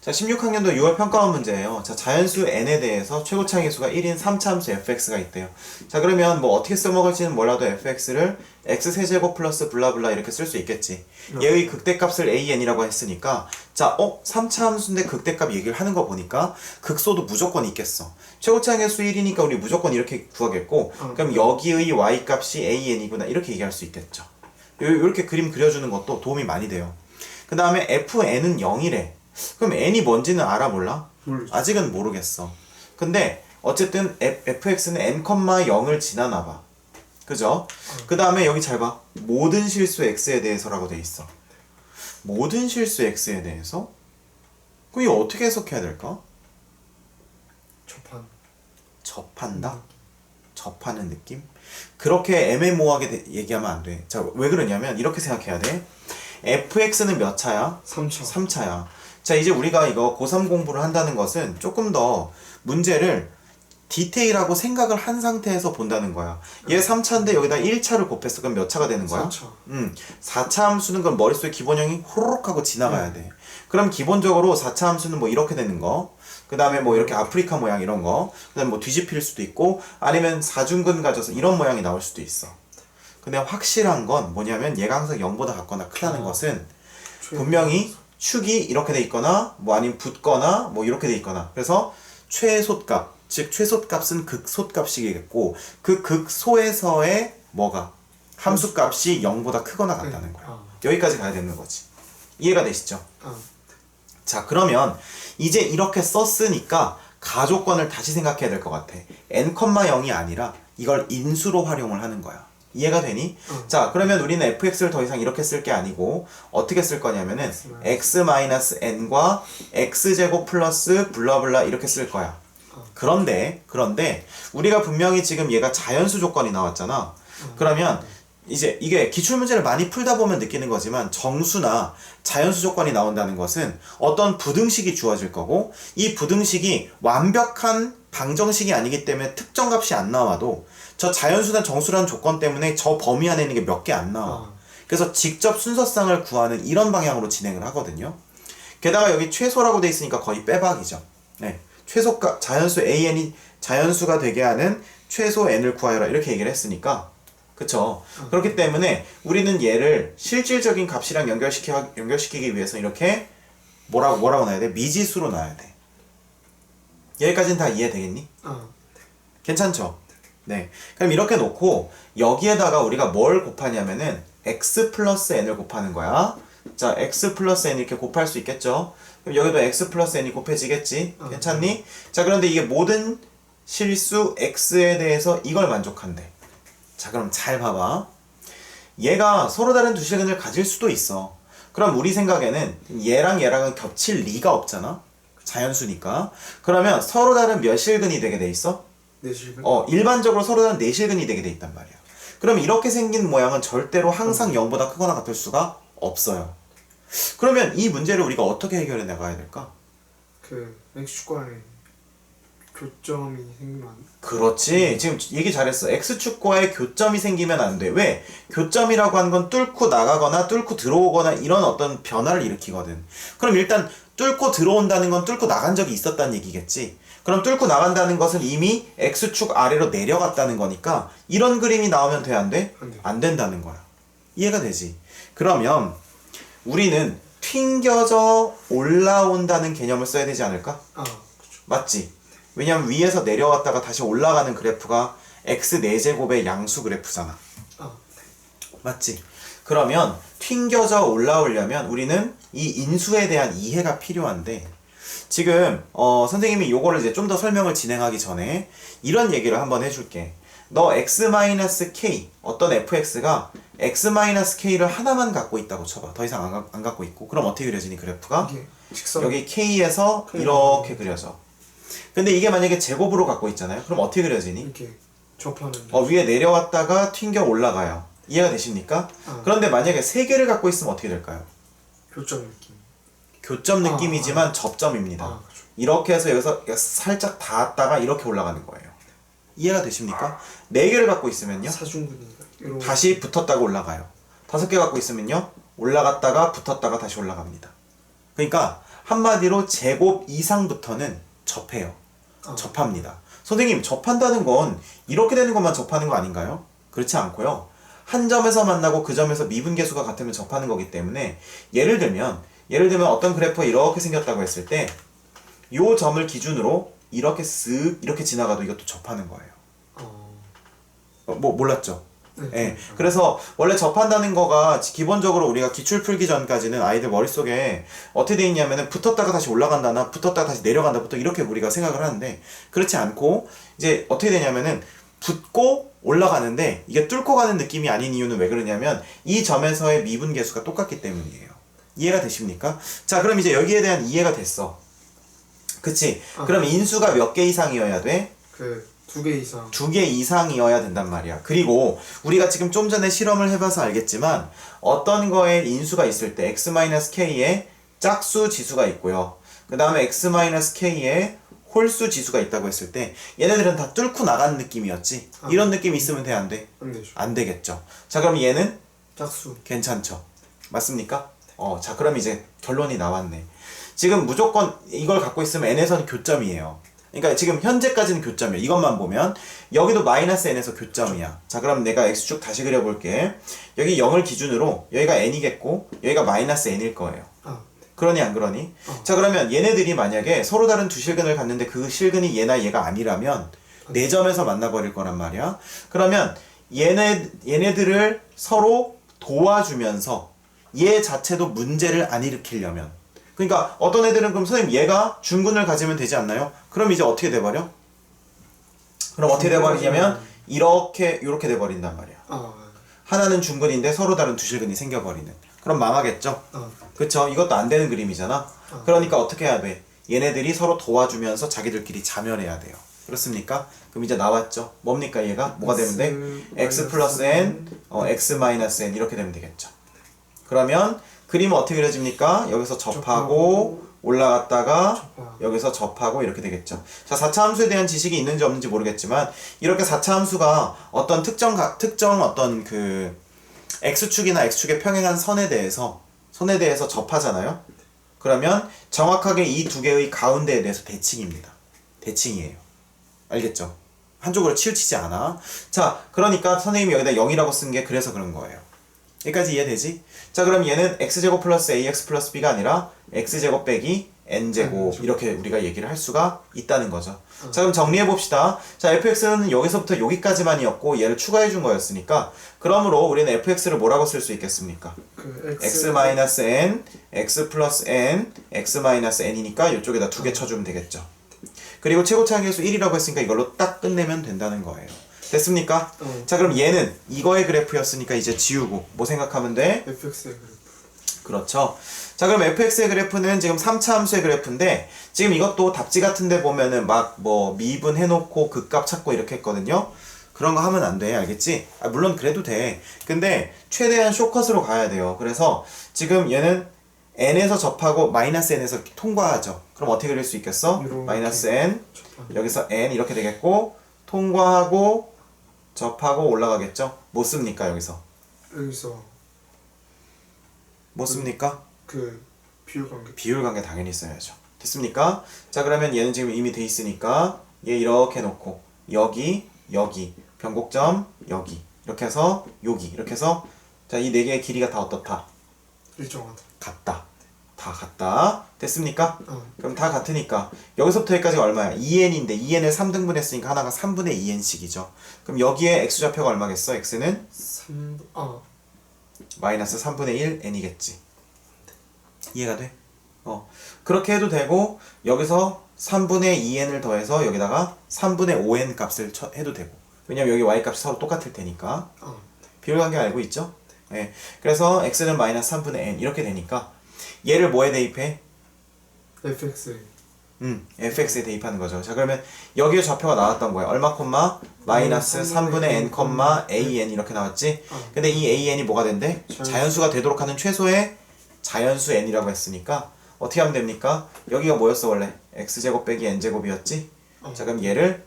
자, 16학년도 6월 평가원 문제예요. 자, 자연수 n에 대해서 최고차항의 수가 1인 3차함수 fx가 있대요. 자, 그러면 뭐 어떻게 써먹을지는 몰라도 fx를 x세제곱 플러스 블라블라 이렇게 쓸 수 있겠지. 얘의 극대값을 an이라고 했으니까 자, 3차함수인데 극대값 얘기를 하는 거 보니까 극소도 무조건 있겠어. 최고차항의 수 1이니까 우리 무조건 이렇게 구하겠고 그럼 여기의 y값이 an이구나 이렇게 얘기할 수 있겠죠. 이렇게 그림 그려주는 것도 도움이 많이 돼요. 그 다음에 fn은 0이래. 그럼 n이 뭔지는 알아 몰라? 모르죠. 아직은 모르겠어. 근데 어쨌든 fx는 n,0을 지나나봐. 그죠? 그 다음에 여기 잘 봐. 모든 실수 x에 대해서라고 돼 있어. 모든 실수 x에 대해서? 그럼 이거 어떻게 해석해야 될까? 접한다? 접하는 느낌? 그렇게 애매모호하게 얘기하면 안 돼. 자, 왜 그러냐면 이렇게 생각해야 돼. fx는 몇 차야? 3차. 3차야. 자, 이제 우리가 이거 고3 공부를 한다는 것은 조금 더 문제를 디테일하고 생각을 한 상태에서 본다는 거야. 얘 3차인데 여기다 1차를 곱했어. 그럼 몇 차가 되는 거야? 4차. 4차 함수는 그럼 머릿속에 기본형이 호로록 하고 지나가야 돼. 그럼 기본적으로 4차 함수는 뭐 이렇게 되는 거. 그 다음에 뭐 이렇게 아프리카 모양 이런 거. 그 다음에 뭐 뒤집힐 수도 있고 아니면 사중근 가져서 이런 모양이 나올 수도 있어. 근데 확실한 건 뭐냐면 얘가 항상 0보다 같거나 크다는 것은 분명히 축이 이렇게 돼 있거나 뭐 아니면 붙거나 뭐 이렇게 돼 있거나 그래서 최소값 즉 최소값은 극소값이겠고 그 극소에서의 뭐가 함수값이 0보다 크거나 같다는 거야. 여기까지 가야 되는 거지. 이해가 되시죠? 자, 그러면 이제 이렇게 썼으니까 가조건을 다시 생각해야 될 것 같아. n,0이 아니라 이걸 인수로 활용을 하는 거야. 이해가 되니? 자, 그러면 우리는 fx를 더 이상 이렇게 쓸 게 아니고 어떻게 쓸 거냐면은 x-n과 x제곱 플러스 블라블라 이렇게 쓸 거야. 그런데 우리가 분명히 지금 얘가 자연수 조건이 나왔잖아. 그러면 이제 이게 기출문제를 많이 풀다 보면 느끼는 거지만 정수나 자연수 조건이 나온다는 것은 어떤 부등식이 주어질 거고 이 부등식이 완벽한 방정식이 아니기 때문에 특정 값이 안 나와도 저 자연수나 정수라는 조건 때문에 저 범위 안에 있는 게 몇 개 안 나와. 그래서 직접 순서상을 구하는 이런 방향으로 진행을 하거든요. 게다가 여기 최소라고 돼 있으니까 거의 빼박이죠. 네. 최소값, 자연수 an이 자연수가 되게 하는 최소 n을 구하여라 이렇게 얘기를 했으니까 그쵸? 그렇기 때문에 우리는 얘를 실질적인 값이랑 연결시키기 위해서 이렇게 뭐라고 놔야 돼? 미지수로 놔야 돼. 여기까지는 다 이해되겠니? 괜찮죠? 네. 그럼 이렇게 놓고 여기에다가 우리가 뭘 곱하냐면은 x 플러스 n을 곱하는 거야. 자, x 플러스 n 이렇게 곱할 수 있겠죠? 그럼 여기도 x 플러스 n이 곱해지겠지? 괜찮니? 자, 그런데 이게 모든 실수 x에 대해서 이걸 만족한대. 자, 그럼 잘 봐봐. 얘가 서로 다른 두 실근을 가질 수도 있어. 그럼 우리 생각에는 얘랑은 겹칠 리가 없잖아? 자연수니까. 그러면 서로 다른 몇 실근이 되게 돼 있어? 4실근? 일반적으로 서로 다른 4실근이 되게 돼 있단 말이야. 그럼 이렇게 생긴 모양은 절대로 항상 0보다 크거나 같을 수가 없어요. 그러면 이 문제를 우리가 어떻게 해결해 나가야 될까? 그 X축과에 교점이 생기면 안 돼? 그렇지. 지금 얘기 잘했어. X축과에 교점이 생기면 안 돼. 왜? 교점이라고 하는 건 뚫고 나가거나 뚫고 들어오거나 이런 어떤 변화를 일으키거든. 그럼 일단 뚫고 들어온다는 건 뚫고 나간 적이 있었다는 얘기겠지. 그럼 뚫고 나간다는 것은 이미 X축 아래로 내려갔다는 거니까 이런 그림이 나오면 돼? 안 돼? 안 돼. 안 된다는 거야. 이해가 되지? 그러면 우리는 튕겨져 올라온다는 개념을 써야 되지 않을까? 그쵸. 맞지? 왜냐면 위에서 내려왔다가 다시 올라가는 그래프가 x 4제곱의 양수 그래프잖아. 맞지? 그러면 튕겨져 올라오려면 우리는 이 인수에 대한 이해가 필요한데 지금 선생님이 요거를 이제 좀 더 설명을 진행하기 전에 이런 얘기를 한번 해줄게. 너 x-k 어떤 fx가 x-k를 하나만 갖고 있다고 쳐봐. 더 이상 안 갖고 있고. 그럼 어떻게 그려지니 그래프가? 직선. 여기 k에서 이렇게 그려져. 근데 이게 만약에 제곱으로 갖고 있잖아요. 그럼 어떻게 그려지니? 이렇게 접하는. 위에 내려왔다가 튕겨 올라가요. 이해가 되십니까? 그런데 만약에 3개를 갖고 있으면 어떻게 될까요? 교점 느낌. 교점 느낌이지만 접점입니다. 그쵸. 이렇게 해서 여기서 살짝 닿았다가 이렇게 올라가는 거예요. 이해가 되십니까? 4개를 갖고 있으면요. 사중근인가? 다시 붙었다가 올라가요. 5개 갖고 있으면요. 올라갔다가 붙었다가 다시 올라갑니다. 그러니까 한마디로 제곱 이상부터는 접해요. 접합니다. 선생님, 접한다는 건 이렇게 되는 것만 접하는 거 아닌가요? 그렇지 않고요. 한 점에서 만나고 그 점에서 미분계수가 같으면 접하는 거기 때문에 예를 들면 어떤 그래프가 이렇게 생겼다고 했을 때 요 점을 기준으로 이렇게 쓱 이렇게 지나가도 이것도 접하는 거예요. 뭐 몰랐죠? 네. 예. 그래서 원래 접한다는 거가 기본적으로 우리가 기출 풀기 전까지는 아이들 머릿속에 어떻게 돼 있냐면은 붙었다가 다시 올라간다나 붙었다가 다시 내려간다 보통 이렇게 우리가 생각을 하는데 그렇지 않고 이제 어떻게 되냐면은 붙고 올라가는데 이게 뚫고 가는 느낌이 아닌 이유는 왜 그러냐면 이 점에서의 미분계수가 똑같기 때문이에요. 이해가 되십니까? 자, 그럼 이제 여기에 대한 이해가 됐어. 그치? 그럼 인수가 몇 개 이상이어야 돼? 그 2개 이상. 2개 이상이어야 된단 말이야. 그리고 우리가 지금 좀 전에 실험을 해봐서 알겠지만 어떤 거에 인수가 있을 때 x-k에 짝수 지수가 있고요. 그 다음에 x-k에 홀수 지수가 있다고 했을 때 얘네들은 다 뚫고 나가는 느낌이었지. 이런 느낌이 있으면 돼, 안 돼? 안 되죠. 안 되겠죠. 자, 그럼 얘는 짝수. 괜찮죠. 맞습니까? 자, 그럼 이제 결론이 나왔네. 지금 무조건 이걸 갖고 있으면 n에서는 교점이에요. 그러니까 지금 현재까지는 교점이에요. 이것만 보면 여기도 마이너스 n에서 교점이야. 자, 그럼 내가 x축 다시 그려볼게. 여기 0을 기준으로 여기가 n이겠고 여기가 마이너스 n일 거예요. 그러니 안 그러니? 자, 그러면 얘네들이 만약에 서로 다른 두 실근을 갖는데 그 실근이 얘나 얘가 아니라면 네 점에서 만나버릴 거란 말이야. 그러면 얘네들을 서로 도와주면서 얘 자체도 문제를 안 일으키려면, 그러니까 어떤 애들은 그럼 선생님 얘가 중근을 가지면 되지 않나요? 그럼 이제 어떻게 돼버려? 그럼 어떻게 돼버리냐면 이렇게 돼버린단 말이야. 하나는 중근인데 서로 다른 두 실근이 생겨버리는. 그럼 망하겠죠? 그쵸? 이것도 안 되는 그림이잖아. 그러니까 어떻게 해야 돼? 얘네들이 서로 도와주면서 자기들끼리 자멸해야 돼요. 그렇습니까? 그럼 이제 나왔죠? 뭡니까 얘가? 뭐가 되면 돼? x 플러스 n, x 마이너스 n 이렇게 되면 되겠죠. 그러면 그림은 어떻게 그려집니까? 여기서 접하고 올라갔다가 여기서 접하고 이렇게 되겠죠. 자, 4차 함수에 대한 지식이 있는지 없는지 모르겠지만 이렇게 4차 함수가 어떤 특정 어떤 그 x축이나 x축의 평행한 선에 대해서 접하잖아요. 그러면 정확하게 이 두 개의 가운데에 대해서 대칭입니다. 대칭이에요. 알겠죠? 한쪽으로 치우치지 않아. 자, 그러니까 선생님이 여기다 0이라고 쓴 게 그래서 그런 거예요. 여기까지 이해되지? 자, 그럼 얘는 x제곱 플러스 ax 플러스 b가 아니라 x제곱 빼기 n제곱 이렇게 우리가 얘기를 할 수가 있다는 거죠. 자, 그럼 정리해 봅시다. 자, fx는 여기서부터 여기까지만이었고 얘를 추가해 준 거였으니까 그러므로 우리는 fx를 뭐라고 쓸 수 있겠습니까? x-n, x 플러스 n, x-n이니까 이쪽에다 2개 쳐주면 되겠죠. 그리고 최고차항 계수 1이라고 했으니까 이걸로 딱 끝내면 된다는 거예요. 됐습니까? 자, 그럼 얘는 이거의 그래프였으니까 이제 지우고 뭐 생각하면 돼? fx의 그래프. 그렇죠. 자, 그럼 fx의 그래프는 지금 3차 함수의 그래프인데 지금 이것도 답지 같은 데 보면은 막 뭐 미분 해놓고 극값 찾고 이렇게 했거든요. 그런 거 하면 안 돼. 알겠지? 물론 그래도 돼. 근데 최대한 쇼컷으로 가야 돼요. 그래서 지금 얘는 n에서 접하고 마이너스 n에서 통과하죠. 그럼 어떻게 그릴 수 있겠어? 마이너스 n 여기서 n 이렇게 되겠고 통과하고 접하고 올라가겠죠? 뭐 씁니까 여기서? 뭐 씁니까? 그 비율관계. 비율관계 당연히 써야죠. 됐습니까? 자, 그러면 얘는 지금 이미 돼 있으니까 얘 이렇게 놓고 여기 변곡점 여기 이렇게 해서 여기 이렇게 해서 자, 이 네 개의 길이가 다 어떻다? 일정하다. 같다. 다 같다. 됐습니까? 그럼 다 같으니까 여기서부터 여기까지가 얼마야? 2n인데 2n을 3등분 했으니까 하나가 3분의 2n씩이죠. 그럼 여기에 x좌표가 얼마겠어? x는? 마이너스 3분의 1 n이겠지. 이해가 돼? 그렇게 해도 되고 여기서 3분의 2n을 더해서 여기다가 3분의 5n 값을 해도 되고 왜냐면 여기 y 값이 서로 똑같을 테니까 비율관계 알고 있죠? 네. 그래서 x는 마이너스 3분의 n 이렇게 되니까 얘를 뭐에 대입해? fx에. fx에 대입하는 거죠. 자, 그러면 여기에 좌표가 나왔던 거야. 얼마 콤마? 마이너스 3분의 n 콤마 an 이렇게 나왔지? 근데 이 an이 뭐가 된대? 자연수가 되도록 하는 최소의 자연수 n이라고 했으니까 어떻게 하면 됩니까? 여기가 뭐였어 원래? x제곱 빼기 n제곱이었지? 자, 그럼 얘를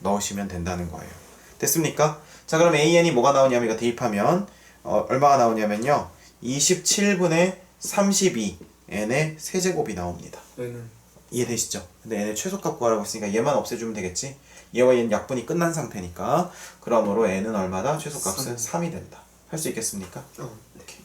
넣으시면 된다는 거예요. 됐습니까? 자, 그럼 an이 뭐가 나오냐면 이거 대입하면 얼마가 나오냐면요 27분의 32 n의 세제곱이 나옵니다. N은 이해되시죠? 근데 n의 최소값 구하라고 했으니까 얘만 없애주면 되겠지? 얘와 얘는 약분이 끝난 상태니까 그러므로 n은 얼마다? 최소값은 3이 된다. 할 수 있겠습니까? 어. 이렇게.